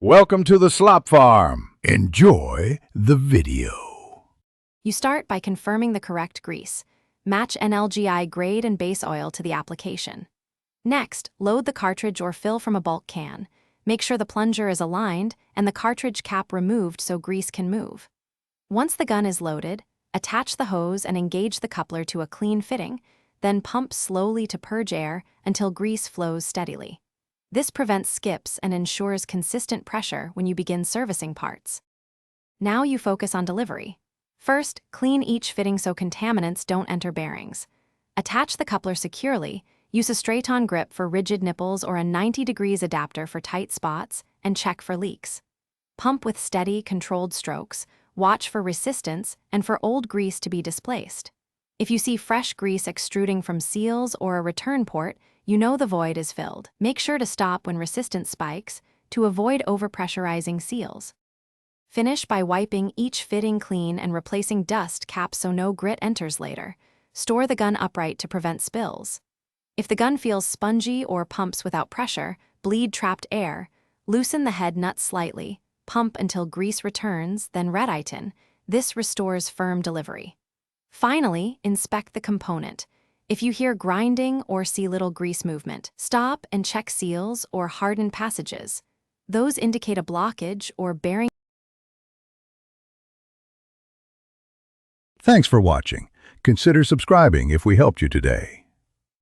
Welcome to the Slop Farm. Enjoy the video. You start by confirming the correct grease. Match NLGI grade and base oil to the application. Next, load the cartridge or fill from a bulk can. Make sure the plunger is aligned and the cartridge cap removed so grease can move. Once the gun is loaded, attach the hose and engage the coupler to a clean fitting, then pump slowly to purge air until grease flows steadily. This prevents skips and ensures consistent pressure when you begin servicing parts. Now you focus on delivery. First, clean each fitting so contaminants don't enter bearings. Attach the coupler securely, use a straight-on grip for rigid nipples or a 90 degrees adapter for tight spots, and check for leaks. Pump with steady, controlled strokes, watch for resistance and for old grease to be displaced. If you see fresh grease extruding from seals or a return port, you know the void is filled. Make sure to stop when resistance spikes to avoid overpressurizing seals. Finish by wiping each fitting clean and replacing dust caps so no grit enters later. Store the gun upright to prevent spills. If the gun feels spongy or pumps without pressure, bleed trapped air, loosen the head nut slightly, pump until grease returns, then red-itin. This restores firm delivery. Finally, inspect the component. If you hear grinding or see little grease movement, stop and check seals or hardened passages. Those indicate a blockage or bearing. Thanks for watching. Consider subscribing if we helped you today.